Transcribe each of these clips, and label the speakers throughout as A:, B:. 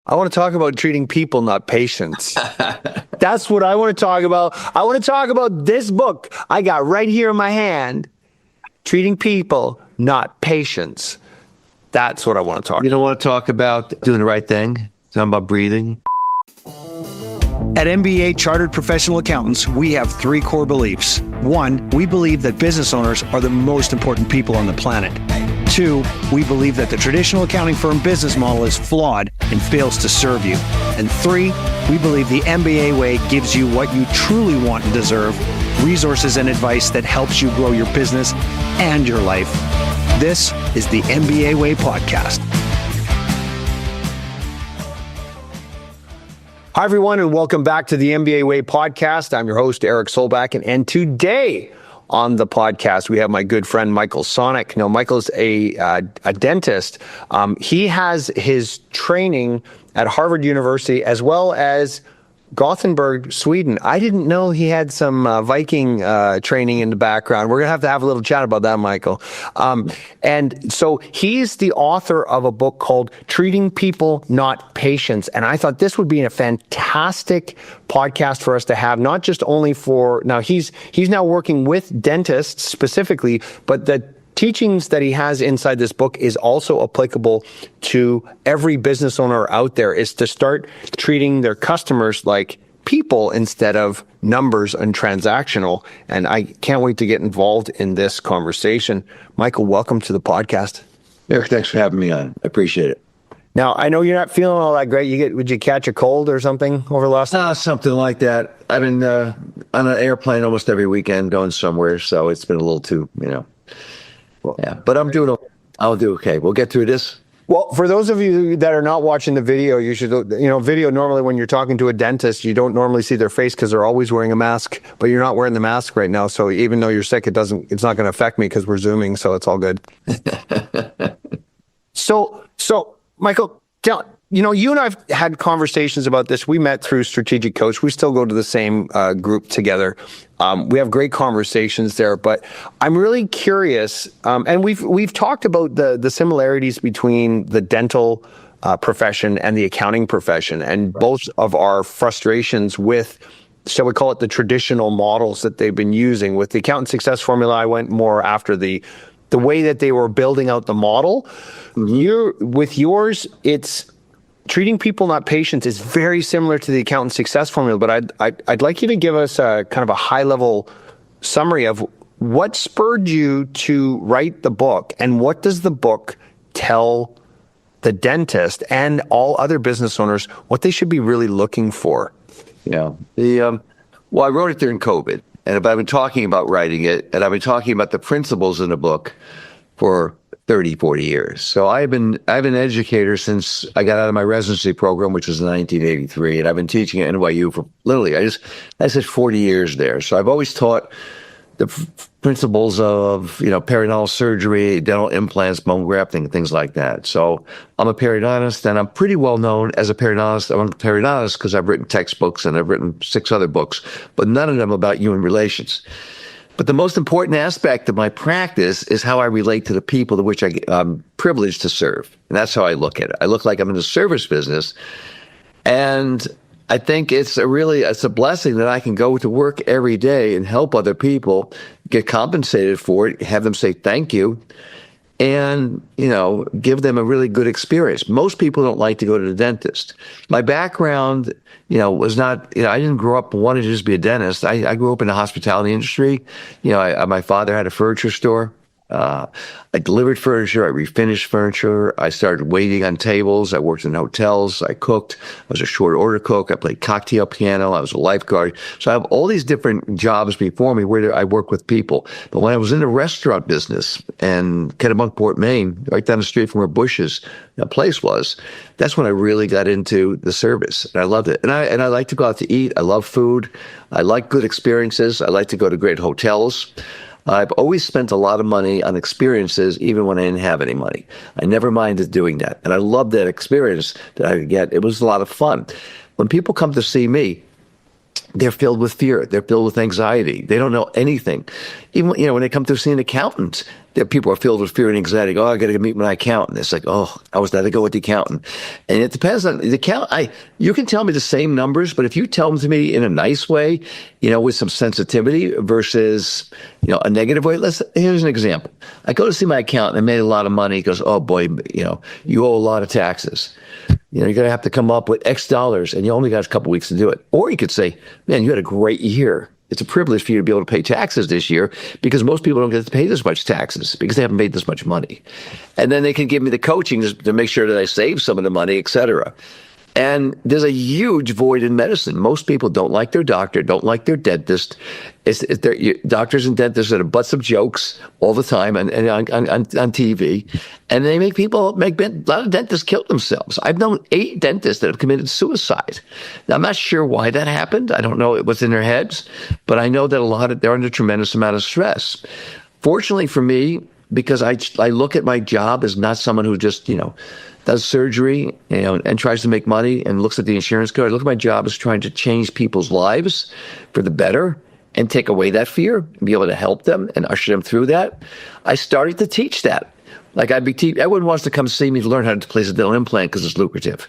A: I want to talk about treating people, not patients. That's what I want to talk about. I want to talk about this book I got right here in my hand. Treating people, not patients. That's what I want to talk about.
B: You don't want to talk about doing the right thing? Talking about breathing?
C: At MBA Chartered Professional Accountants, we have 3 core beliefs. 1, we believe that business owners are the most important people on the planet. 2, we believe that the traditional accounting firm business model is flawed and fails to serve you. And 3, we believe the MBA way gives you what you truly want and deserve, resources and advice that helps you grow your business and your life. This is the MBA Way podcast.
A: Hi, everyone, and welcome back to the MBA Way podcast. I'm your host, Eric Solback, and today on the podcast, we have my good friend, Michael Sonick. Now, Michael's a dentist. He has his training at Harvard University as well as Gothenburg, Sweden. I didn't know he had some Viking training in the background. We're going to have a little chat about that, Michael. And so he's the author of a book called Treating People, Not Patients. And I thought this would be a fantastic podcast for us to have, not just only for, now he's now working with dentists specifically, but the teachings that he has inside this book is also applicable to every business owner out there, is to start treating their customers like people instead of numbers and transactional. And I can't wait to get involved in this conversation. Michael, welcome to the podcast.
B: Eric, thanks for having me on. I appreciate it.
A: Now, I know you're not feeling all that great. Would you catch a cold or something over the last?
B: Something like that. I've been on an airplane almost every weekend going somewhere, so it's been a little too, Well, yeah, but I'll do okay. We'll get through this.
A: Well, for those of you that are not watching the video, you should, video normally when you're talking to a dentist, you don't normally see their face because they're always wearing a mask, but you're not wearing the mask right now. So even though you're sick, it's not going to affect me because we're Zooming. So it's all good. So Michael, you and I've had conversations about this. We met through Strategic Coach. We still go to the same group together. We have great conversations there, but I'm really curious, and we've talked about the similarities between the dental profession and the accounting profession, and both of our frustrations with, shall we call it, the traditional models that they've been using. With the accountant success formula, I went more after the way that they were building out the model. With yours, it's treating people, not patients, is very similar to the accountant success formula, but I'd like you to give us a kind of a high-level summary of what spurred you to write the book, and what does the book tell the dentist and all other business owners what they should be really looking for?
B: Yeah. Well, I wrote it during COVID, and I've been talking about writing it, and I've been talking about the principles in the book for 30, 40 years. So I've been an educator since I got out of my residency program, which was in 1983, and I've been teaching at NYU for literally, I said 40 years there. So I've always taught the principles of, periodontal surgery, dental implants, bone grafting, things like that. So I'm a periodontist, and I'm pretty well known as a periodontist. I'm a periodontist because I've written textbooks and I've written 6 other books, but none of them about human relations. But the most important aspect of my practice is how I relate to the people to which I'm privileged to serve. And that's how I look at it. I look like I'm in the service business. And I think it's a blessing that I can go to work every day and help other people, get compensated for it, have them say thank you, and, give them a really good experience. Most people don't like to go to the dentist. My background, was not, I didn't grow up wanting to just be a dentist. I grew up in the hospitality industry. My father had a furniture store. I delivered furniture. I refinished furniture. I started waiting on tables. I worked in hotels. I cooked. I was a short order cook. I played cocktail piano. I was a lifeguard. So I have all these different jobs before me where I work with people. But when I was in the restaurant business in Kennebunkport, Maine, right down the street from where Bush's place was, that's when I really got into the service. And I loved it. And I like to go out to eat. I love food. I like good experiences. I like to go to great hotels. I've always spent a lot of money on experiences, even when I didn't have any money. I never minded doing that. And I loved that experience that I could get. It was a lot of fun. When people come to see me, they're filled with fear. They're filled with anxiety. They don't know anything. Even, when they come to see an accountant, people are filled with fear and anxiety. Oh, I got to meet my accountant. It's like, oh, I was there to go with the accountant. And it depends on the accountant. You can tell me the same numbers, but if you tell them to me in a nice way, with some sensitivity versus, a negative way. Here's an example. I go to see my accountant and made a lot of money. He goes, oh boy, you owe a lot of taxes. You're going to have to come up with X dollars, and you only got a couple weeks to do it. Or you could say, man, you had a great year. It's a privilege for you to be able to pay taxes this year because most people don't get to pay this much taxes because they haven't made this much money. And then they can give me the coaching to make sure that I save some of the money, et cetera. And there's a huge void in medicine. Most people don't like their doctor, don't like their dentist. Doctors and dentists are the butts of jokes all the time and on TV. And they make a lot of dentists kill themselves. I've known 8 dentists that have committed suicide. Now, I'm not sure why that happened. I don't know what's in their heads, but I know that they're under a tremendous amount of stress. Fortunately for me, because I look at my job as not someone who just, does surgery, and tries to make money and looks at the insurance code. I look at my job as trying to change people's lives for the better and take away that fear and be able to help them and usher them through that. I started to teach that. Like everyone wants to come see me to learn how to place a dental implant because it's lucrative.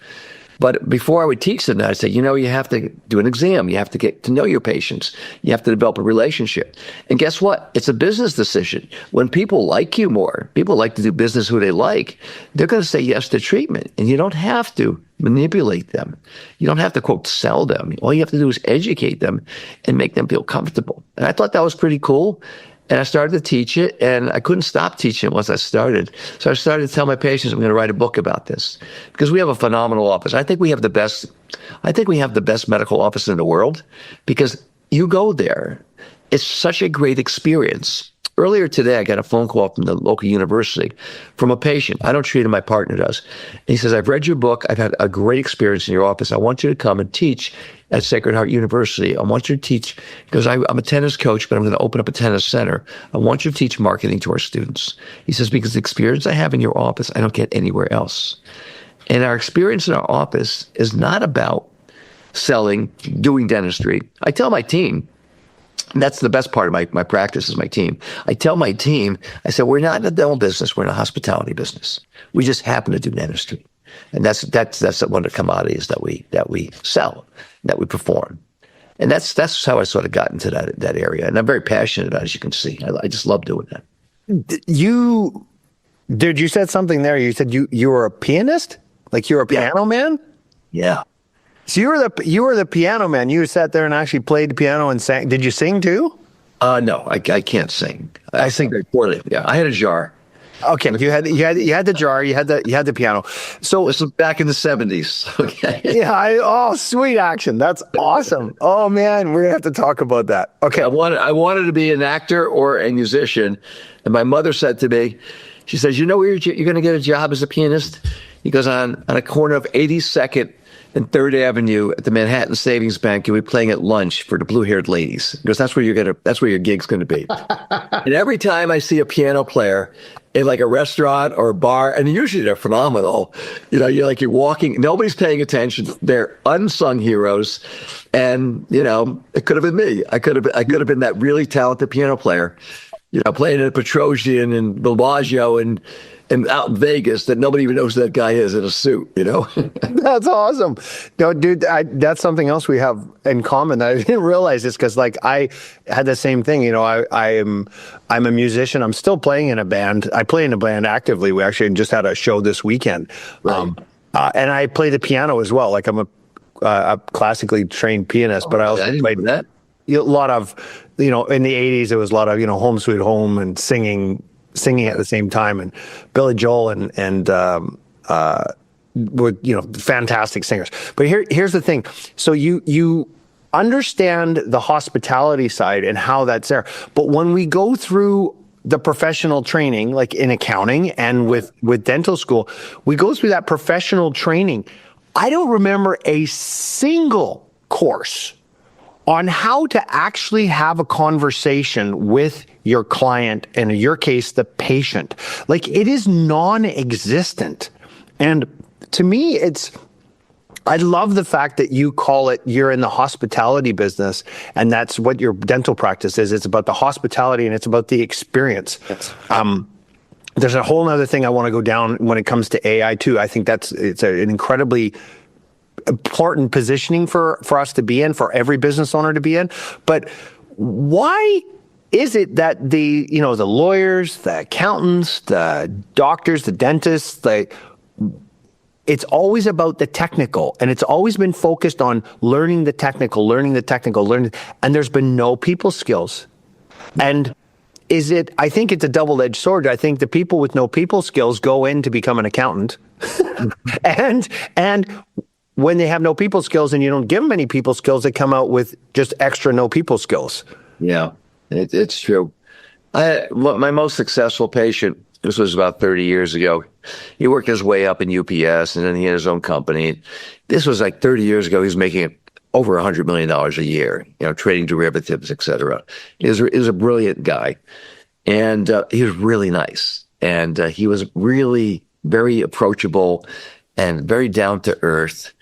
B: But before I would teach them that, I'd say, you have to do an exam. You have to get to know your patients. You have to develop a relationship. And guess what? It's a business decision. When people like you more, people like to do business who they like, they're going to say yes to treatment. And you don't have to manipulate them. You don't have to, quote, sell them. All you have to do is educate them and make them feel comfortable. And I thought that was pretty cool. And I started to teach it, and I couldn't stop teaching it once I started. So I started to tell my patients, I'm going to write a book about this because we have a phenomenal office. I think we have the best medical office in the world because you go there. It's such a great experience. Earlier today, I got a phone call from the local university from a patient. I don't treat him, my partner does. And he says, I've read your book. I've had a great experience in your office. I want you to come and teach at Sacred Heart University. I want you to teach, because I'm a tennis coach, but I'm going to open up a tennis center. I want you to teach marketing to our students. He says, because the experience I have in your office, I don't get anywhere else. And our experience in our office is not about selling, doing dentistry. I tell my team, and that's the best part of my practice is my team. I tell my team, I said, we're not in the dental business. We're in a hospitality business. We just happen to do dentistry. And that's one of the commodities that we sell, that we perform. And that's how I sort of got into that area. And I'm very passionate about it, as you can see. I just love doing that.
A: You said something there. You said you were a pianist? Like you're a piano man?
B: Yeah.
A: So you were the piano man. You sat there and actually played the piano and sang. Did you sing too?
B: No, I can't sing. I sing very poorly. Yeah, I had a jar.
A: Okay, you had the jar. You had the piano. So
B: this was back in the 70s. Okay.
A: Yeah. Sweet action. That's awesome. Oh man, we're gonna have to talk about that. Okay.
B: I wanted to be an actor or a musician, and my mother said to me, she says, where you're going to get a job as a pianist? He goes on a corner of 82nd and 3rd Avenue at the Manhattan Savings Bank. You'll be playing at lunch for the blue-haired ladies because that's where your gig's going to be. And every time I see a piano player in like a restaurant or a bar, and usually they're phenomenal, you're walking, nobody's paying attention. They're unsung heroes, and it could have been me. I could have been that really talented piano player, playing at Petrosian and Bellagio and out in Vegas that nobody even knows who that guy is in a suit,
A: That's awesome. No, dude, that's something else we have in common that I didn't realize this because I had the same thing. I'm a musician. I'm still playing in a band. I play in a band actively. We actually just had a show this weekend.
B: Right.
A: And I play the piano as well. Like I'm a classically trained pianist, but I also played
B: that.
A: A lot of, in the 80s, it was a lot of, Home Sweet Home and singing at the same time, and Billy Joel and were fantastic singers. But here's the thing. So you understand the hospitality side and how that's there. But when we go through the professional training, like in accounting and with dental school, we go through that professional training. I don't remember a single course on how to actually have a conversation with your client, and in your case, the patient. Like, it is non-existent. And to me, I love the fact that you call it, you're in the hospitality business, and that's what your dental practice is. It's about the hospitality and it's about the experience.
B: Yes.
A: There's a whole other thing I want to go down when it comes to AI too. I think it's an incredibly important positioning for us to be in, for every business owner to be in. But why is it that the lawyers, the accountants, the doctors, the dentists, it's always about the technical, and it's always been focused on learning the technical, and there's been no people skills. And I think it's a double-edged sword. I think the people with no people skills go in to become an accountant. and when they have no people skills and you don't give them any people skills, they come out with just extra no people skills.
B: Yeah, it's true. My most successful patient, this was about 30 years ago. He worked his way up in UPS, and then he had his own company. This was like 30 years ago. He was making over $100 million a year, trading derivatives, et cetera. He was a brilliant guy, and he was really nice. And he was really very approachable and very down to earth.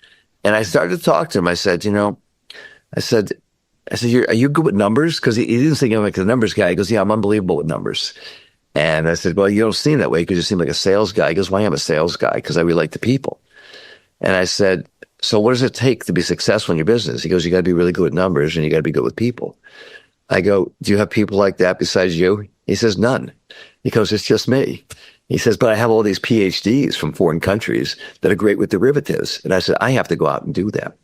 B: And I started to talk to him. I said, are you good with numbers? Because he didn't think I'm like the numbers guy. He goes, yeah, I'm unbelievable with numbers. And I said, well, you don't seem that way because you seem like a sales guy. He goes, well, I am a sales guy because I relate to people. And I said, so what does it take to be successful in your business? He goes, you got to be really good with numbers and you got to be good with people. I go, do you have people like that besides you? He says, none. He goes, it's just me. He says, but I have all these PhDs from foreign countries that are great with derivatives. And I said, I have to go out and do that.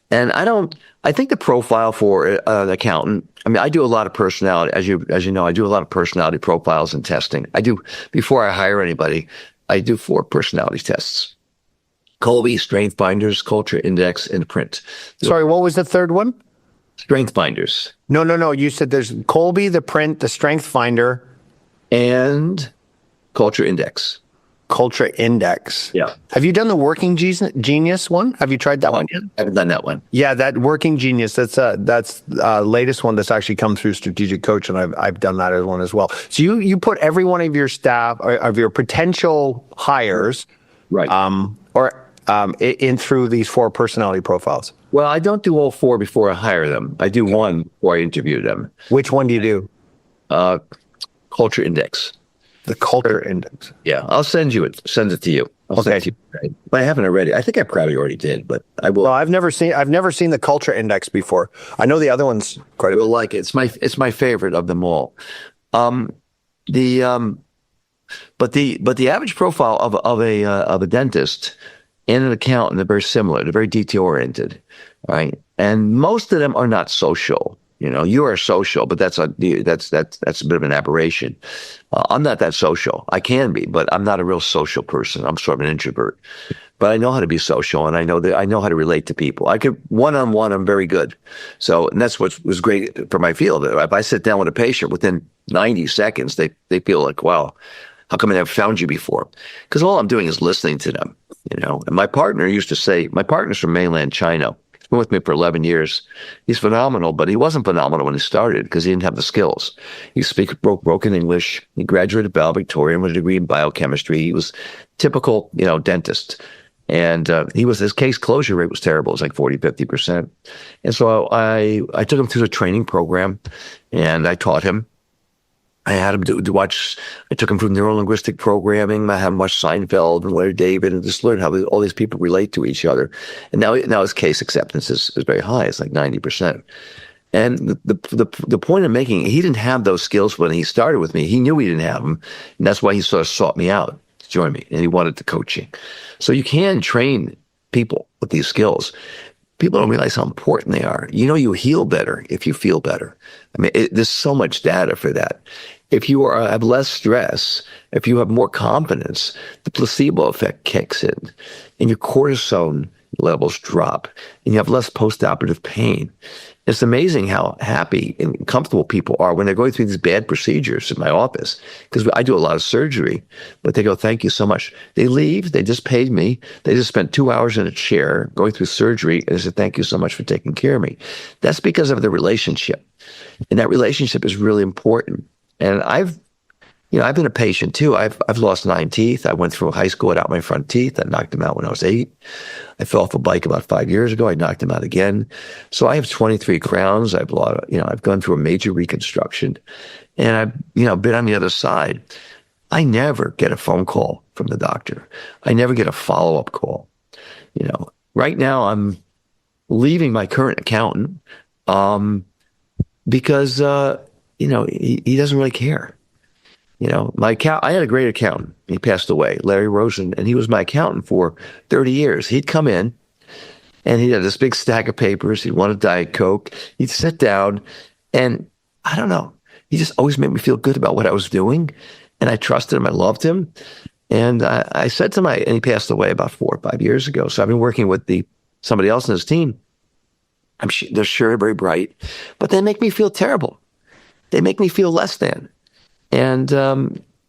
B: And I think the profile for an accountant, I do a lot of personality, as you know, I do a lot of personality profiles and testing. Before I hire anybody, I do 4 personality tests. Colby, Strength Finders, Culture Index, and Print.
A: Sorry, what was the third one?
B: Strength Finders.
A: No. You said there's Colby, the Print, the Strength Finder.
B: And Culture Index.
A: Culture Index.
B: Yeah.
A: Have you done the Working Genius one? Have you tried that one yet?
B: I haven't done that one.
A: Yeah, that Working Genius. That's latest one that's actually come through Strategic Coach, and I've done that as one as well. So you put every one of your staff, or of your potential hires,
B: right,
A: in through these 4 personality profiles.
B: Well, I don't do all 4 before I hire them. I do one before I interview them.
A: Which one do you do?
B: Culture Index.
A: The Culture Index.
B: Yeah, I'll send it to you. I'll send it to you. Right? But I haven't already. I think I probably already did, but I will.
A: Well, I've never seen the Culture Index before. I know the other one's quite a bit.
B: You'll like it. It's my favorite of them all. But the average profile of a dentist and an accountant are very similar. They're very detail oriented, right? And most of them are not social. You are social, but that's a bit of an aberration. I'm not that social. I can be, but I'm not a real social person. I'm sort of an introvert. But I know how to be social, and I know how to relate to people. I could one-on-one. I'm very good. So, and that's what was great for my field. If I sit down with a patient within 90 seconds, they feel like, wow, how come I never found you before? Because all I'm doing is listening to them. And my partner used to say, my partner's from mainland China. He's been with me for 11 years. He's phenomenal, but he wasn't phenomenal when he started because he didn't have the skills. He spoke broken English. He graduated valedictorian with a degree in biochemistry. He was typical, dentist. And his case closure rate was terrible. It was like 40-50%. And so I took him through the training program, and I taught him. I had him to watch. I took him through neuro-linguistic programming. I had him watch Seinfeld and Larry David, and just learn how all these people relate to each other. And now his case acceptance is very high. It's like 90%. And the point I'm making, he didn't have those skills when he started with me. He knew he didn't have them, and that's why he sort of sought me out to join me, and he wanted the coaching. So you can train people with these skills. People don't realize how important they are. You heal better if you feel better. There's so much data for that. If you have less stress, if you have more confidence, the placebo effect kicks in, and your cortisone levels drop, and you have less postoperative pain. It's amazing how happy and comfortable people are when they're going through these bad procedures in my office, because I do a lot of surgery, but they go, thank you so much. They leave, they just paid me, they just spent 2 hours in a chair going through surgery, and they said, thank you so much for taking care of me. That's because of the relationship, and that relationship is really important. And I've I've been a patient too. I've lost 9 teeth. I went through high school without my front teeth. I knocked them out when I was 8. I fell off a bike about 5 years ago. I knocked them out again. So I have 23 crowns. I've gone through a major reconstruction, and I've been on the other side. I never get a phone call from the doctor. I never get a follow-up call. Right now I'm leaving my current accountant because he doesn't really care. I had a great accountant. He passed away, Larry Rosen, and he was my accountant for 30 years. He'd come in and he had this big stack of papers. He'd want a Diet Coke. He'd sit down and I don't know. He just always made me feel good about what I was doing. And I trusted him. I loved him. And I said to and he passed away about 4 or 5 years ago. So I've been working with somebody else in his team. They're sure very bright, but they make me feel terrible. They make me feel less than. And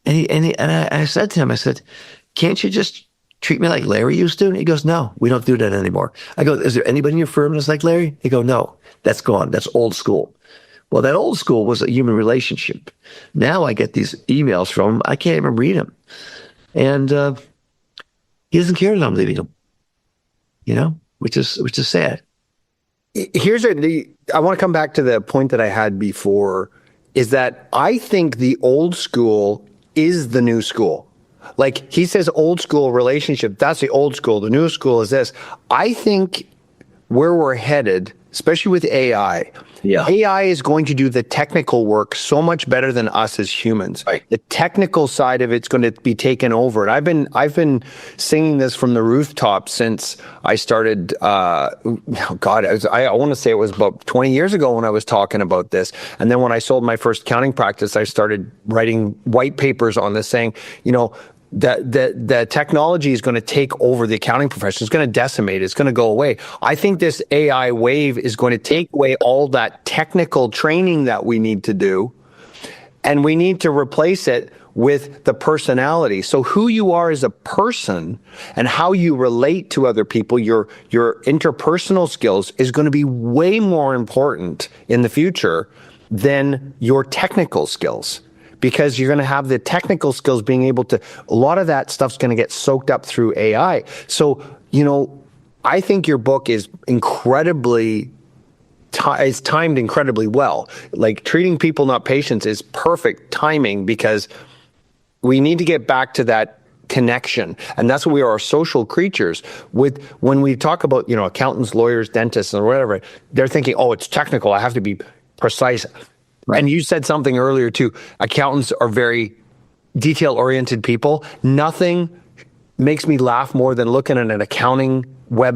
B: I said to him, I said, can't you just treat me like Larry used to? He goes, no, we don't do that anymore. I go, is there anybody in your firm that's like Larry? He go, no, that's gone. That's old school. Well, that old school was a human relationship. Now I get these emails from him. I can't even read them. And he doesn't care that I'm leaving him, which is sad.
A: I want to come back to the point that I had before, is that I think the old school is the new school. Like he says, old school relationship, that's the old school. The new school is this. I think where we're headed, especially with AI, AI is going to do the technical work so much better than us as humans. Right. The technical side of it's going to be taken over. And I've been singing this from the rooftop since I started. I want to say it was about 20 years ago when I was talking about this. And then when I sold my first accounting practice, I started writing white papers on this, saying, the technology is going to take over the accounting profession. It's going to decimate. It's going to go away. I think this AI wave is going to take away all that technical training that we need to do, and we need to replace it with the personality. So who you are as a person and how you relate to other people, your interpersonal skills is going to be way more important in the future than your technical skills. Because you're going to have the technical skills being able to, a lot of that stuff's going to get soaked up through AI. So, I think your book is is timed incredibly well. Like treating people, not patients, is perfect timing because we need to get back to that connection. And that's what we are, social creatures. When we talk about, accountants, lawyers, dentists, or whatever, they're thinking, oh, it's technical. I have to be precise. Right. And you said something earlier too. Accountants are very detail-oriented people. Nothing makes me laugh more than looking at an accounting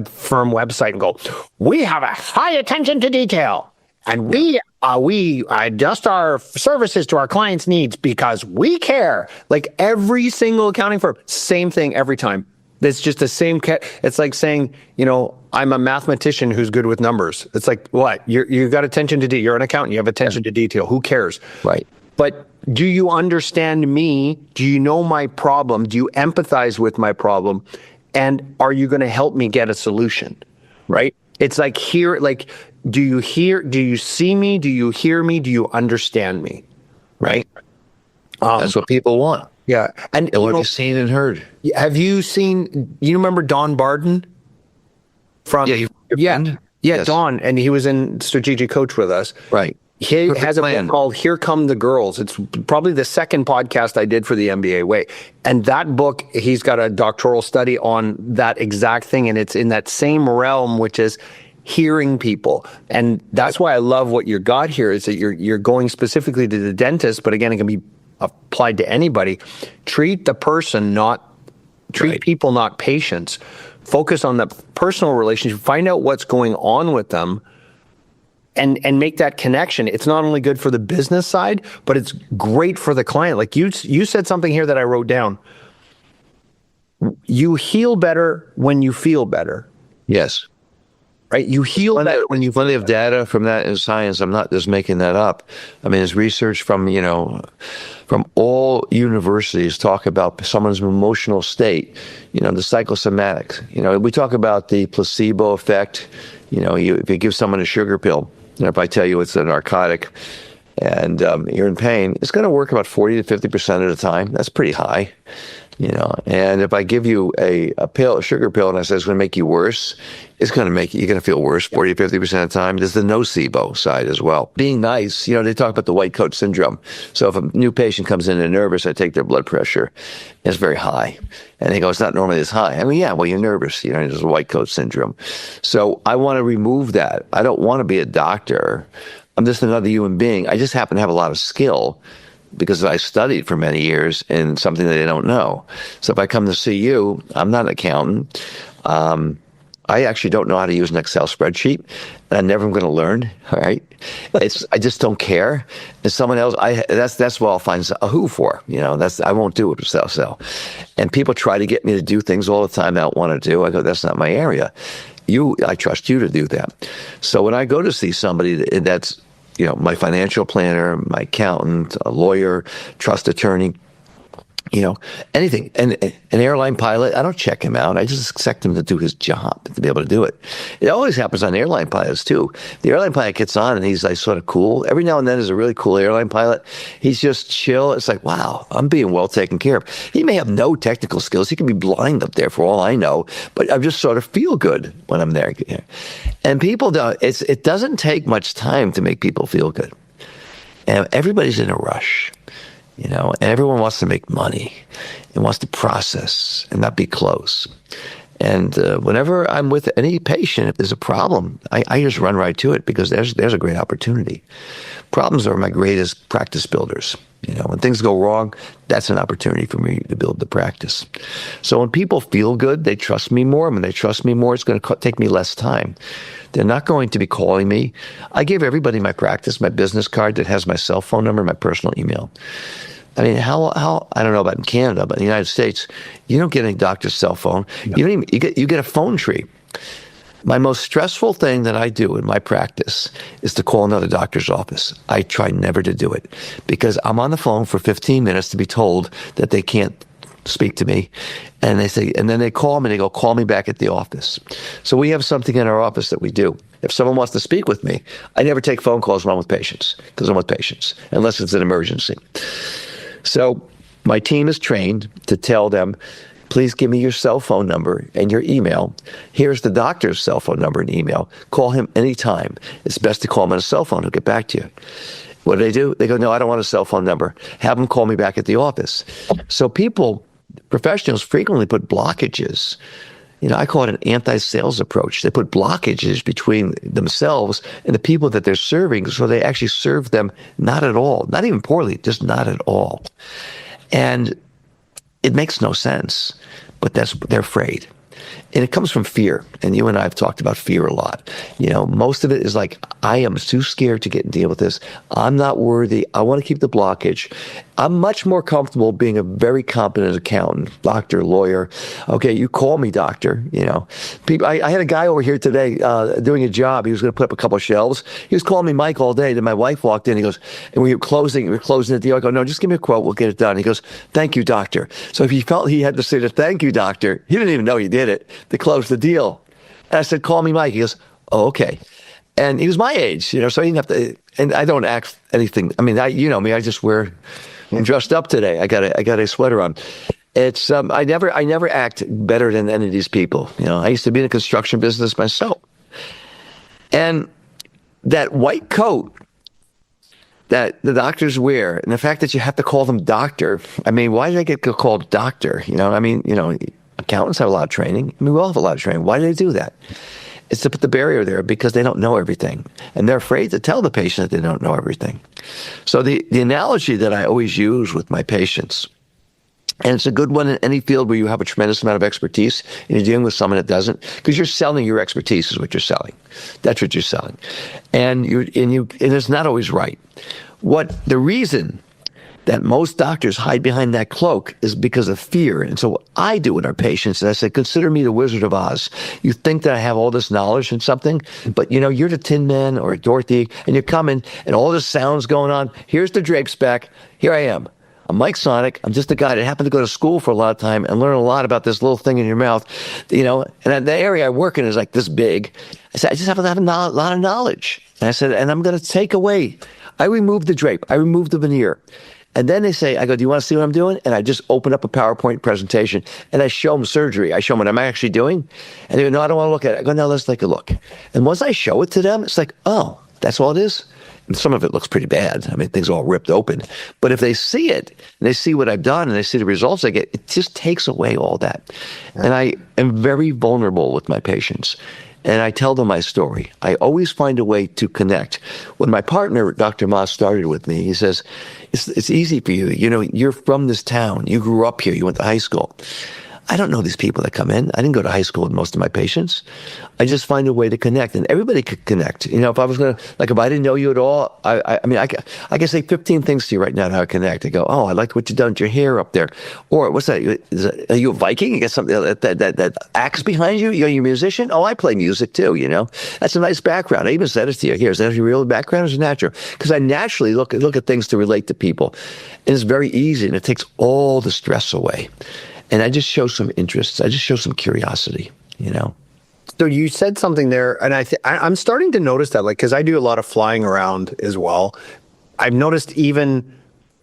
A: firm website and go, we have a high attention to detail, and we adjust our services to our clients' needs because we care. Like every single accounting firm, same thing every time. It's just the same. It's like saying, I'm a mathematician who's good with numbers. It's like, what? You got attention to detail. You're an accountant. You have attention to detail. Who cares?
B: Right.
A: But do you understand me? Do you know my problem? Do you empathize with my problem? And are you going to help me get a solution? Right. It's like do you see me? Do you hear me? Do you understand me? Right.
B: That's what people want.
A: Yeah. And
B: what have you seen and heard?
A: Have you seen, you remember Don Barden?
B: Yes.
A: Don, and he was in Strategic Coach with us.
B: Right.
A: He has a book called Here Come the Girls. It's probably the second podcast I did for the MBA Way. And that book, he's got a doctoral study on that exact thing. And it's in that same realm, which is hearing people. And that's why I love what you got here, is that you're going specifically to the dentist, but again, it can be applied to anybody. Treat the person, treat people, not patients. Focus on the personal relationship. Find out what's going on with them, and make that connection. It's not only good for the business side, but it's great for the client. Like you said something here that I wrote down. You heal better when you feel better.
B: Yes.
A: Right? You heal better when you feel
B: plenty of data from that in science. I'm not just making that up. I mean, there's research from all universities talk about someone's emotional state, the psychosomatics. We talk about the placebo effect. If you give someone a sugar pill, if I tell you it's a narcotic, and you're in pain, it's going to work about 40 to 50% of the time. That's pretty high, And if I give you a pill, a sugar pill, and I say it's going to make you worse, it's going to make you're going to feel worse 40 to 50% of the time. There's the nocebo side as well. Being nice, they talk about the white coat syndrome. So if a new patient comes in and nervous, I take their blood pressure. It's very high. And they go, it's not normally this high. I mean, yeah, well, you're nervous. There's a white coat syndrome. So I want to remove that. I don't want to be a doctor. I'm just another human being. I just happen to have a lot of skill because I studied for many years in something that they don't know. So if I come to see you, I'm not an accountant. I actually don't know how to use an Excel spreadsheet, and I'm never going to learn. All right, I just don't care. And someone else, that's what I'll find a who for. I won't do it. So, and people try to get me to do things all the time I don't want to do. I go, that's not my area. I trust you to do that. So when I go to see somebody that's, my financial planner, my accountant, a lawyer, trust attorney, anything. And an airline pilot, I don't check him out. I just expect him to do his job, to be able to do it. It always happens on airline pilots, too. The airline pilot gets on, and he's like sort of cool. Every now and then there's a really cool airline pilot. He's just chill. It's like, wow, I'm being well taken care of. He may have no technical skills. He can be blind up there for all I know, but I just sort of feel good when I'm there. And people don't, it doesn't take much time to make people feel good. And everybody's in a rush. And everyone wants to make money and wants to process and not be close. And whenever I'm with any patient, if there's a problem, I just run right to it because there's a great opportunity. Problems are my greatest practice builders. When things go wrong, that's an opportunity for me to build the practice. So when people feel good, they trust me more. When they trust me more, it's going to take me less time. They're not going to be calling me. I give everybody my practice, my business card that has my cell phone number, my personal email. I mean, how I don't know about in Canada, but in the United States, you don't get any doctor's cell phone. No. You get a phone tree. My most stressful thing that I do in my practice is to call another doctor's office. I try never to do it because I'm on the phone for 15 minutes to be told that they can't speak to me. And then they call me and they go, call me back at the office. So we have something in our office that we do. If someone wants to speak with me, I never take phone calls when I'm with patients because I'm with patients, unless it's an emergency. So my team is trained to tell them, please give me your cell phone number and your email. Here's the doctor's cell phone number and email. Call him anytime. It's best to call him on a cell phone. He'll get back to you. What do? They go, no, I don't want a cell phone number. Have them call me back at the office. So professionals frequently put blockages. I call it an anti-sales approach. They put blockages between themselves and the people that they're serving, so they actually serve them not at all, not even poorly, just not at all. And it makes no sense, but they're afraid. And it comes from fear. And you and I have talked about fear a lot. Most of it is like, I am too scared to get and deal with this. I'm not worthy. I want to keep the blockage. I'm much more comfortable being a very competent accountant, doctor, lawyer. Okay, you call me doctor. People. I had a guy over here today doing a job. He was going to put up a couple of shelves. He was calling me Mike all day. Then my wife walked in. He goes, and we were closing the deal. I go, no, just give me a quote. We'll get it done. He goes, thank you, doctor. So if he felt he had to say the thank you, doctor, he didn't even know he did it to close the deal. And I said, call me Mike. He goes, oh, okay. And he was my age, so I didn't have to, and I don't act anything. I mean, you know me, I just I'm dressed up today. I got a sweater on. It's, I never act better than any of these people. I used to be in the construction business myself. And that white coat that the doctors wear, and the fact that you have to call them doctor, I mean, why did I get called doctor? Accountants have a lot of training. I mean, we all have a lot of training. Why do they do that? It's to put the barrier there because they don't know everything. And they're afraid to tell the patient that they don't know everything. So the analogy that I always use with my patients, and it's a good one in any field where you have a tremendous amount of expertise and you're dealing with someone that doesn't, because you're selling your expertise is what you're selling. That's what you're selling. And it's not always right. The reason that most doctors hide behind that cloak is because of fear. And so what I do with our patients is I say, consider me the Wizard of Oz. You think that I have all this knowledge in something, but you're the Tin Man or Dorothy, and you're coming, and all this sound's going on. Here's the drapes back. Here I am. I'm Mike Sonick. I'm just a guy that happened to go to school for a lot of time and learn a lot about this little thing in your mouth, and the area I work in is like this big. I said, I just have a lot of knowledge. And I said, and I'm going to take away. I remove the drape. I remove the veneer. And then they say, I go, do you want to see what I'm doing? And I just open up a PowerPoint presentation and I show them surgery. I show them what I'm actually doing. And they go, no, I don't want to look at it. I go, no, let's take a look. And once I show it to them, it's like, oh, that's all it is? And some of it looks pretty bad. I mean, things are all ripped open. But if they see it and they see what I've done and they see the results I get, it just takes away all that. And I am very vulnerable with my patients. And I tell them my story. I always find a way to connect. When my partner, Dr. Moss, started with me, he says, it's easy for you. You know, you're from this town. You grew up here. You went to high school. I don't know these people that come in. I didn't go to high school with most of my patients. I just find a way to connect, and everybody could connect. You know, if I was going to, like, if I didn't know you at all, I mean, I can say 15 things to you right now on how to connect. I go, oh, I like what you've done with your hair up there. Or what's that? Are you a Viking? You got something, that axe behind you? You're a musician? Oh, I play music too, you know. That's a nice background. I even said it to you. Here, is that your real background or is it natural? Because I naturally look at things to relate to people. And it's very easy, and it takes all the stress away. And I just show some interest. I just show some curiosity, you know.
A: So you said something there, and I'm starting to notice that, like, because I do a lot of flying around as well. I've noticed even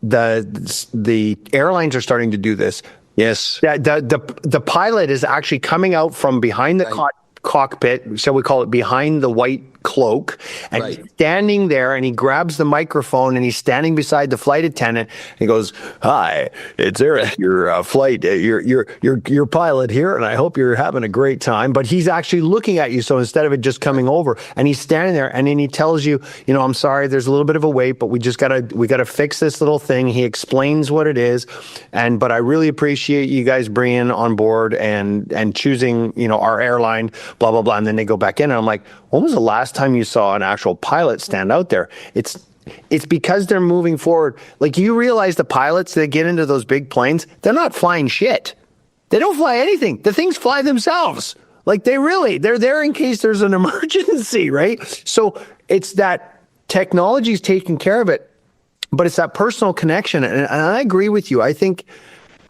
A: the airlines are starting to do this.
B: Yes.
A: The pilot is actually coming out from behind the cockpit, so we call it behind the white cloak, and he's standing there, and he grabs the microphone, and he's standing beside the flight attendant. And he goes, "Hi, it's Eric, your flight, your pilot here, and I hope you're having a great time." But he's actually looking at you, so instead of it just coming over, and he's standing there, and then he tells you, you know, I'm sorry, there's a little bit of a wait, but we gotta fix this little thing. He explains what it is, but I really appreciate you guys bringing on board and choosing, you know, our airline, blah blah blah. And then they go back in, and I'm like, when was the last time you saw an actual pilot stand out there? It's because they're moving forward. Like, you realize the pilots that get into those big planes, they're not flying shit. They don't fly anything. The things fly themselves. Like, they're there in case there's an emergency, right? So it's that technology's taking care of it, but it's that personal connection. And I agree with you. I think,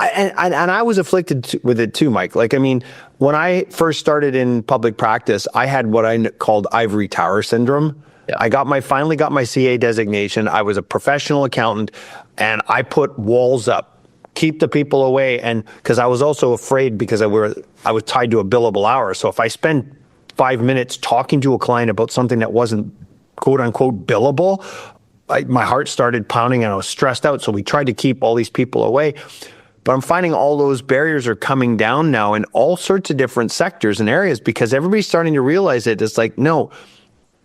A: and I was afflicted with it too, Mike. Like, I mean, when I first started in public practice, I had what I called ivory tower syndrome. Yeah. I finally got my CA designation. I was a professional accountant, and I put walls up, keep the people away. And because I was also afraid, because I was tied to a billable hour. So if I spend 5 minutes talking to a client about something that wasn't quote unquote billable, my heart started pounding and I was stressed out. So we tried to keep all these people away. But I'm finding all those barriers are coming down now in all sorts of different sectors and areas, because everybody's starting to realize it. It's like, no,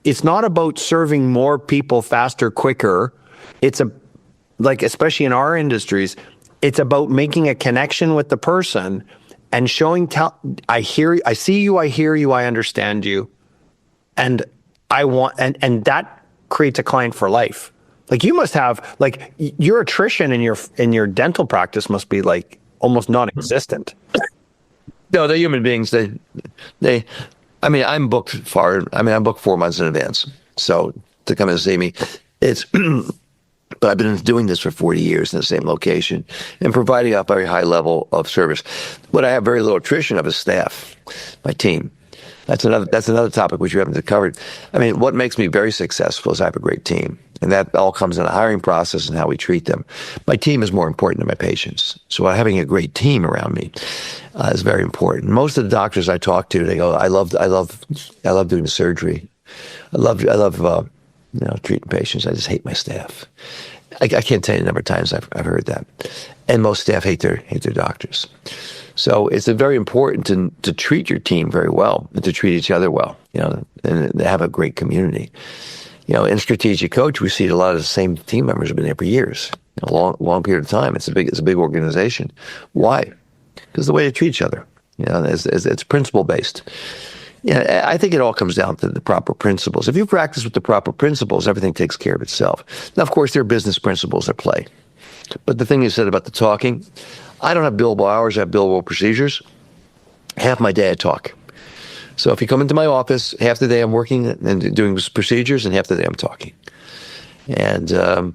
A: it's not about serving more people faster, quicker. It's especially in our industries, it's about making a connection with the person and showing, I see you, I hear you, I understand you. And and that creates a client for life. Like, you must have, like, your attrition in your dental practice must be like almost non-existent.
B: No, they're human beings. I mean, I'm booked far. I mean, I'm booked 4 months in advance. So to come and see me, but I've been doing this for 40 years in the same location and providing a very high level of service. What I have very little attrition of is staff, my team. That's another topic which you haven't covered. I mean, what makes me very successful is I have a great team. And that all comes in the hiring process and how we treat them. My team is more important than my patients. So having a great team around me is very important. Most of the doctors I talk to, they go, I love doing the surgery. I love treating patients. I just hate my staff. I can't tell you the number of times I've heard that. And most staff hate their doctors. So it's very important to treat your team very well and to treat each other well, you know, and have a great community. You know, in Strategic Coach, we see a lot of the same team members have been there for years, a long period of time. It's a big organization. Why? Because the way they treat each other, you know, it's principle based. Yeah, I think it all comes down to the proper principles. If you practice with the proper principles, everything takes care of itself. Now, of course, there are business principles at play. But the thing you said about the talking, I don't have billable hours. I have billable procedures. Half my day I talk. So if you come into my office, half the day I'm working and doing procedures, and half the day I'm talking. And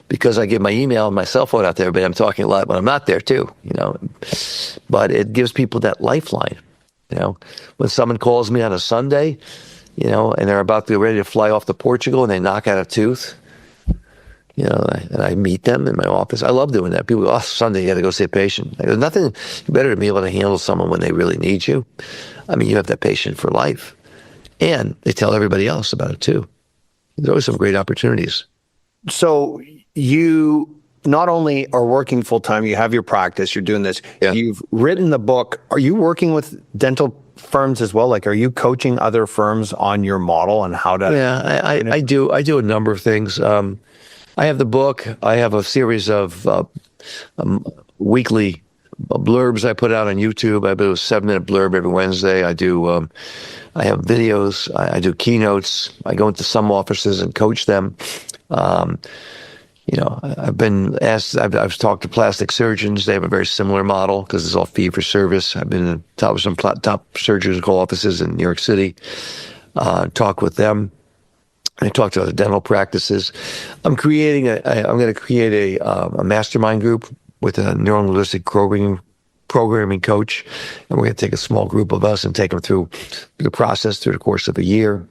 B: because I give my email and my cell phone out to everybody, I'm talking a lot when I'm not there too, you know. But it gives people that lifeline, you know. When someone calls me on a Sunday, you know, and they're about to get ready to fly off to Portugal and they knock out a tooth, and I meet them in my office. I love doing that. People go, oh, Sunday, you got to go see a patient. I go, nothing better than be able to handle someone when they really need you. I mean, you have that patient for life. And they tell everybody else about it too. There's always some great opportunities.
A: So you not only are working full time, you have your practice, you're doing this,
B: Yeah.
A: You've written the book. Are you working with dental firms as well? Like, are you coaching other firms on your model and how to?
B: Yeah, I do. I do a number of things. I have the book. I have a series of weekly blurbs I put out on YouTube. I do a 7-minute blurb every Wednesday. I do. I have videos. I do keynotes. I go into some offices and coach them. I've been asked. I've talked to plastic surgeons. They have a very similar model because it's all fee for service. I've been in some top surgical offices in New York City. Talk with them. I talk to other dental practices. I'm going to create a mastermind group with a neuro-linguistic programming coach, and we're going to take a small group of us and take them through the process through the course of a year.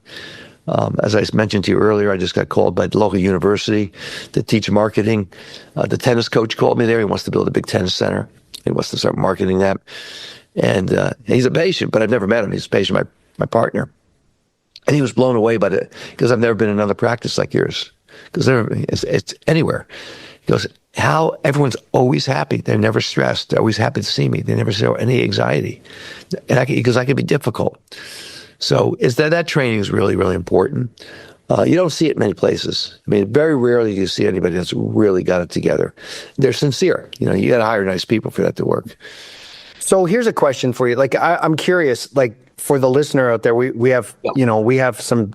B: As I mentioned to you earlier, I just got called by the local university to teach marketing. The tennis coach called me there. He wants to build a big tennis center. He wants to start marketing that. And he's a patient, but I've never met him. He's a patient, my partner. And he was blown away by it because I've never been in another practice like yours. Because it's anywhere. He goes, how everyone's always happy. They're never stressed. They're always happy to see me. They never show any anxiety. And because I can be difficult. So that training is really, really important. You don't see it many places. I mean, very rarely do you see anybody that's really got it together. They're sincere. You got to hire nice people for that to work.
A: So here's a question for you. Like, I'm curious, like, for the listener out there, we have, we have some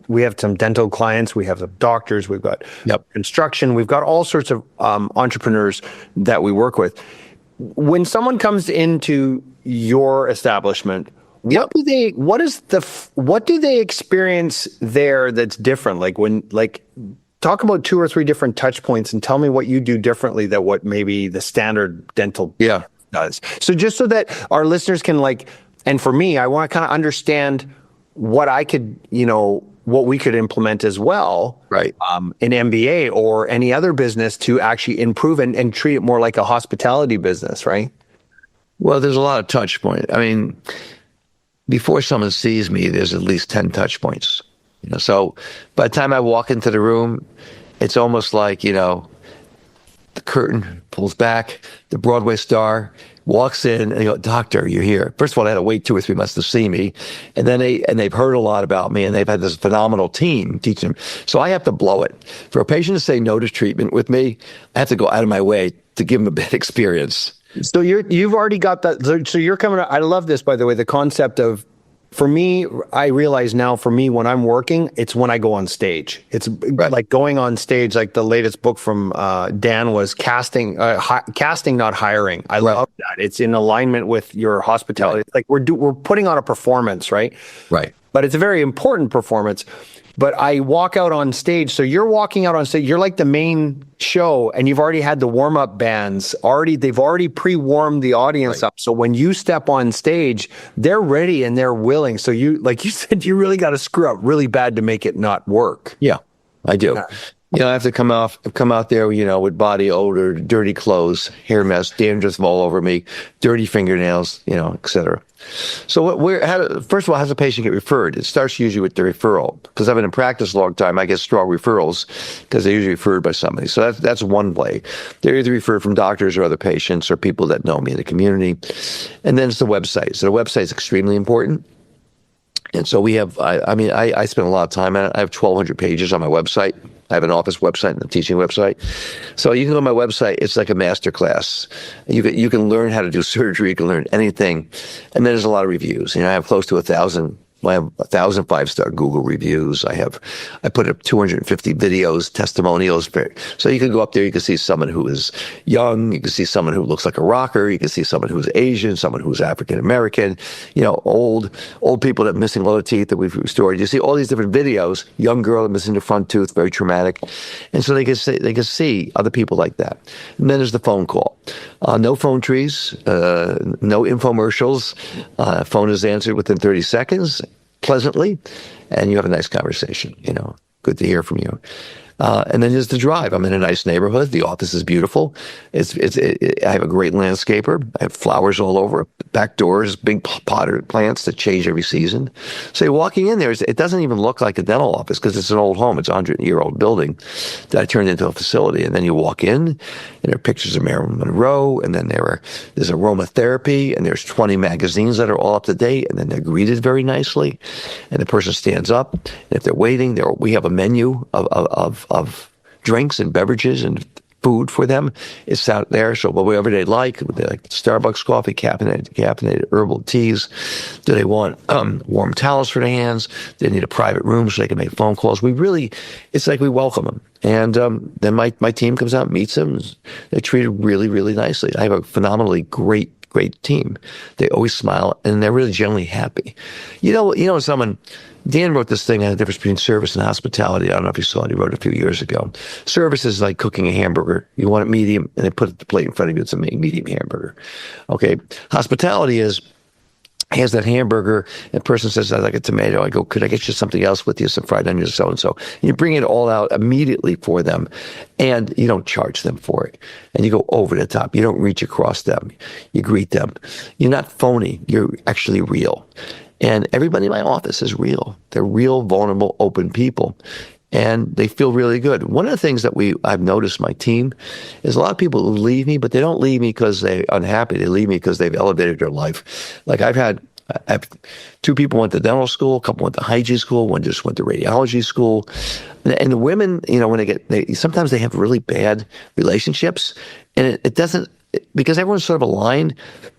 A: dental clients, we have some doctors, we've got construction, we've got all sorts of entrepreneurs that we work with. When someone comes into your establishment, what do they experience there that's different? Talk about 2 or 3 different touch points and tell me what you do differently than what maybe the standard dental does. So just so that our listeners can and for me, I want to kind of understand what I could, what we could implement as well,
B: right?
A: In MBA or any other business to actually improve and treat it more like a hospitality business, right?
B: Well, there's a lot of touch points. I mean, before someone sees me, there's at least 10 touch points. So by the time I walk into the room, it's almost like, the curtain pulls back, the Broadway star walks in and you go, doctor, you're here. First of all, they had to wait 2 or 3 months to see me. And then they've heard a lot about me and they've had this phenomenal team teaching them. So I have to blow it. For a patient to say no to treatment with me, I have to go out of my way to give them a bad experience.
A: So you've already got that. So you're coming. I love this, by the way, the concept of, for me, I realize now for me, when I'm working, it's when I go on stage. It's like going on stage, like the latest book from Dan was casting, not hiring. I love that. It's in alignment with your hospitality. Like we're putting on a performance, right?
B: Right.
A: But it's a very important performance. But I walk out on stage. So you're walking out on stage. You're like the main show, and you've already had the warm-up bands. They've already pre-warmed the audience up. So when you step on stage, they're ready and they're willing. So you, like you said, you really got to screw up really bad to make it not work.
B: Yeah, I do. I have to come out there, with body odor, dirty clothes, hair mess, dandruff all over me, dirty fingernails, et cetera. So first of all, how does a patient get referred? It starts usually with the referral. Because I've been in practice a long time, I get strong referrals because they're usually referred by somebody. So that's one way. They're either referred from doctors or other patients or people that know me in the community. And then it's the website. So the website is extremely important. And so we have, I spend a lot of time on it. I have 1,200 pages on my website. I have an office website and a teaching website. So you can go to my website. It's like a master class. You can learn how to do surgery. You can learn anything. And then there's a lot of reviews. I have close to 1,000. I have 1,000 5-star Google reviews. I put up 250 videos, testimonials. So you can go up there. You can see someone who is young. You can see someone who looks like a rocker. You can see someone who's Asian, someone who's African American. old people that are missing a lot of teeth that we've restored. You see all these different videos. Young girl missing the front tooth, very traumatic, and so they can see other people like that. And then there's the phone call. No phone trees. No infomercials. Phone is answered within 30 seconds. Pleasantly, and you have a nice conversation. Good to hear from you. And then there's the drive. I'm in a nice neighborhood. The office is beautiful. I have a great landscaper. I have flowers all over. Back doors, big potted plants that change every season. So you're walking in there, it doesn't even look like a dental office because it's an old home. It's a 100-year-old building that I turned into a facility. And then you walk in, and there are pictures of Marilyn Monroe, and then there's aromatherapy, and there's 20 magazines that are all up to date, and then they're greeted very nicely. And the person stands up, and if they're waiting, we have a menu of drinks and beverages and food for them. It's out there. So whatever they like Starbucks coffee, caffeinated herbal teas. Do they want warm towels for their hands? They need a private room so they can make phone calls. It's like we welcome them. And then my team comes out and meets them. They're treated really, really nicely. I have a phenomenally great team. They always smile, and they're really generally happy. Dan wrote this thing on the difference between service and hospitality. I don't know if you saw it. He wrote it a few years ago. Service is like cooking a hamburger. You want it medium, and they put the plate in front of you. It's a medium hamburger. Okay. Hospitality has that hamburger, and the person says, I'd like a tomato. I go, could I get you something else with you, some fried onions, so-and-so. And you bring it all out immediately for them, and you don't charge them for it. And you go over the top. You don't reach across them. You greet them. You're not phony. You're actually real. And everybody in my office is real. They're real, vulnerable, open people. And they feel really good. One of the things that I've noticed my team is a lot of people who leave me, but they don't leave me because they're unhappy. They leave me because they've elevated their life. Like I have 2 people went to dental school, a couple went to hygiene school, one just went to radiology school. And the women, when sometimes they have really bad relationships, and it doesn't, because everyone's sort of aligned,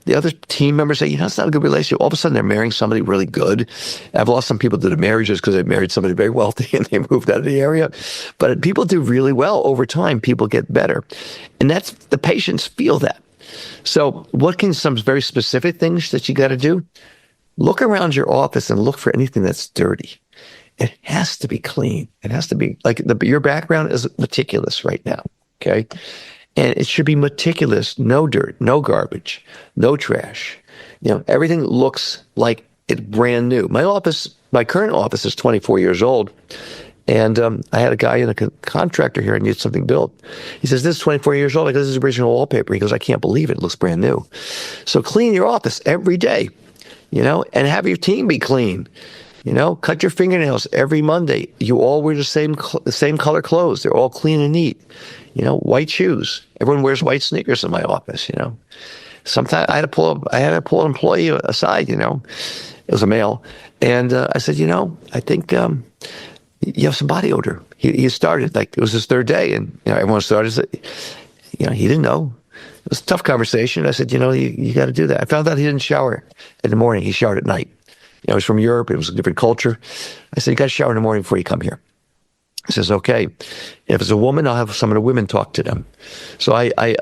B: the other team members say, it's not a good relationship. All of a sudden, they're marrying somebody really good. I've lost some people to the marriages because they married somebody very wealthy and they moved out of the area. But people do really well over time. People get better. And the patients feel that. So some very specific things that you got to do? Look around your office and look for anything that's dirty. It has to be clean. It has to be your background is meticulous right now. Okay. And it should be meticulous, no dirt, no garbage, no trash. Everything looks like it's brand new. My current office is 24 years old. And I had a guy in a contractor here and needed something built. He says, this is 24 years old. I go, this is original wallpaper. He goes, I can't believe it. It looks brand new. So clean your office every day, and have your team be clean. Cut your fingernails every Monday. You all wear the same color clothes. They're all clean and neat. White shoes. Everyone wears white sneakers in my office. Sometimes I had to pull an employee aside. It was a male, and I said, I think you have some body odor. He started it was his 3rd day, and everyone started. He didn't know. It was a tough conversation. I said, you got to do that. I found out he didn't shower in the morning. He showered at night. He was from Europe. It was a different culture. I said, you got to shower in the morning before you come here. He says, okay. If it's a woman, I'll have some of the women talk to them. So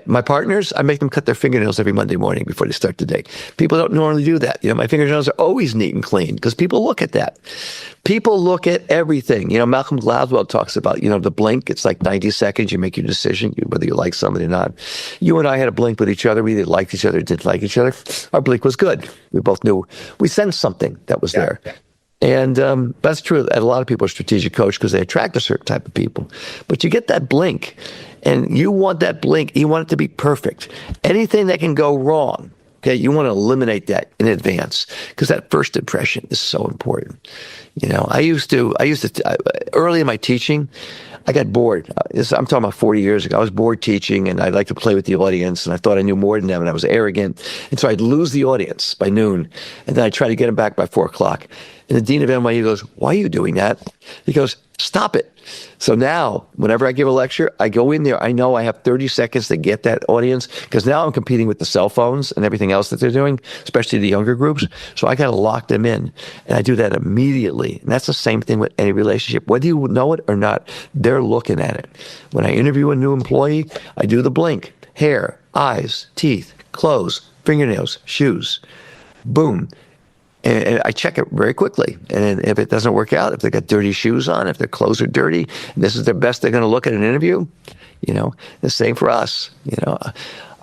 B: my partners, I make them cut their fingernails every Monday morning before they start the day. People don't normally do that. My fingernails are always neat and clean because people look at that. People look at everything. Malcolm Gladwell talks about, the blink. It's like 90 seconds. You make your decision, whether you like somebody or not. You and I had a blink with each other. We either liked each other, didn't like each other. Our blink was good. We both knew. We sensed something that was there. Yeah. And that's true. A lot of people are strategic coach because they attract a certain type of people. But you get that blink, and you want that blink. You want it to be perfect. Anything that can go wrong, okay, you want to eliminate that in advance because that first impression is so important. I used to early in my teaching, I got bored. I'm talking about 40 years ago. I was bored teaching, and I'd like to play with the audience, and I thought I knew more than them, and I was arrogant. And so I'd lose the audience by noon, and then I'd try to get them back by 4 o'clock. And the dean of NYU goes, why are you doing that? He goes, stop it. So now, whenever I give a lecture, I go in there. I know I have 30 seconds to get that audience because now I'm competing with the cell phones and everything else that they're doing, especially the younger groups. So I got to lock them in. And I do that immediately. And that's the same thing with any relationship. Whether you know it or not, they're looking at it. When I interview a new employee, I do the blink, hair, eyes, teeth, clothes, fingernails, shoes. Boom. And I check it very quickly. And if it doesn't work out, if they got dirty shoes on, if their clothes are dirty, and this is their best they're going to look at an interview, the same for us.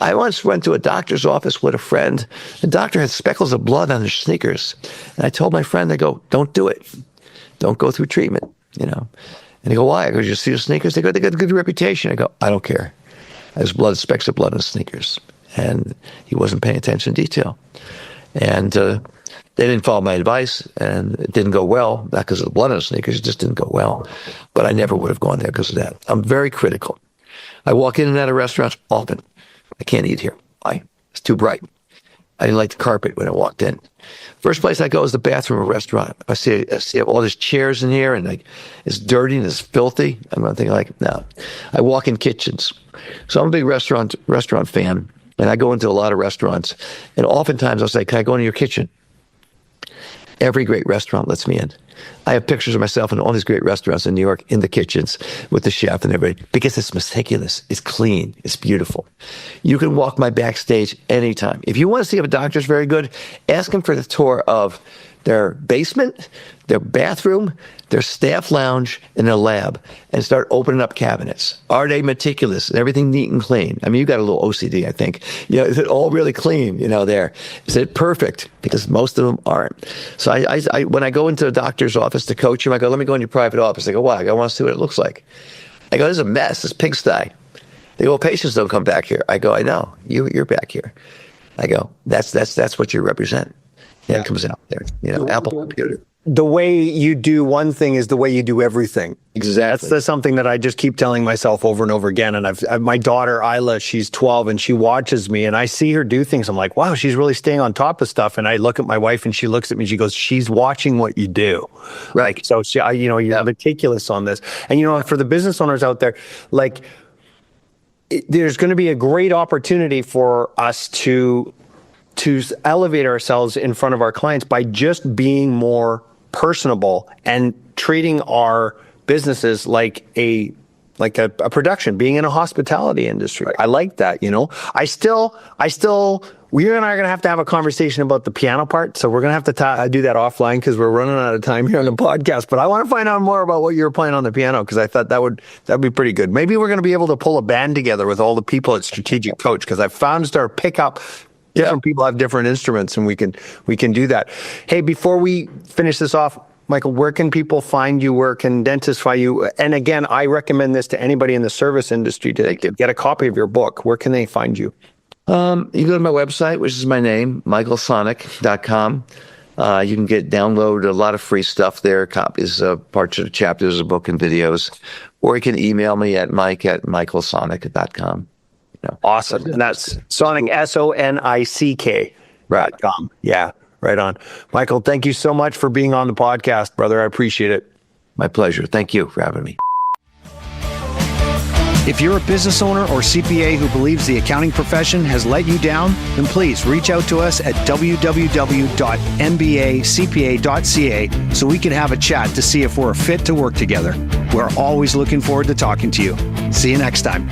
B: I once went to a doctor's office with a friend. The doctor had speckles of blood on his sneakers. And I told my friend, I go, don't do it. Don't go through treatment, And they go, why? I go, did you see the sneakers? They go, they got a good reputation. I go, I don't care. There's specks of blood in the sneakers. And he wasn't paying attention to detail. And they didn't follow my advice, and it didn't go well. Not because of the blood in the sneakers, it just didn't go well. But I never would have gone there because of that. I'm very critical. I walk in and out of restaurants often. I can't eat here. Why? It's too bright. I didn't like the carpet when I walked in. First place I go is the bathroom of a restaurant. I see all these chairs in here, and like it's dirty and it's filthy. I'm not thinking like, no. I walk in kitchens. So I'm a big restaurant fan, and I go into a lot of restaurants. And oftentimes I'll say, can I go into your kitchen? Every great restaurant lets me in. I have pictures of myself in all these great restaurants in New York in the kitchens with the chef and everybody because it's meticulous, it's clean, it's beautiful. You can walk my backstage anytime. If you want to see if a doctor's very good, ask him for the tour of their basement, their bathroom, their staff lounge, and their lab, and start opening up cabinets. Are they meticulous? Is everything neat and clean? I mean, you got a little OCD, I think. Is it all really clean, there? Is it perfect? Because most of them aren't. So I when I go into a doctor's office to coach him, I go, let me go in your private office. They go, why? I want to see what it looks like. I go, this is a mess. This pigsty. They go, well, patients don't come back here. I go, I know. You're back here. I go, that's what you represent. Yeah, it comes out there. Apple computer.
A: The way you do one thing is the way you do everything.
B: Exactly.
A: That's something that I just keep telling myself over and over again. And I've my daughter, Isla, she's 12 and she watches me and I see her do things. I'm like, wow, she's really staying on top of stuff. And I look at my wife and she looks at me and she goes, she's watching what you do.
B: Right.
A: Like, so she, you're meticulous on this. And, for the business owners out there, like, there's going to be a great opportunity for us to elevate ourselves in front of our clients by just being more personable and treating our businesses like a production, being in a hospitality industry. Right. I like that, I still, we and I are going to have a conversation about the piano part. So we're going to have to do that offline because we're running out of time here on the podcast. But I want to find out more about what you're playing on the piano because I thought that'd be pretty good. Maybe we're going to be able to pull a band together with all the people at Strategic Coach because I found to pick up. Different people have different instruments, and we can do that. Hey, before we finish this off, Michael, where can people find you? Where can dentists find you? And again, I recommend this to anybody in the service industry to get a copy of your book. Where can they find you?
B: You go to my website, which is my name, michaelsonick.com. You can download a lot of free stuff there, copies of parts of the chapters of the book and videos, or you can email me at mike@michaelsonick.com.
A: Awesome. And that's Sonick, SONICK.com.
B: Right.
A: Yeah, right on. Michael, thank you so much for being on the podcast, brother. I appreciate it.
B: My pleasure. Thank you for having me.
C: If you're a business owner or CPA who believes the accounting profession has let you down, then please reach out to us at www.mbacpa.ca so we can have a chat to see if we're a fit to work together. We're always looking forward to talking to you. See you next time.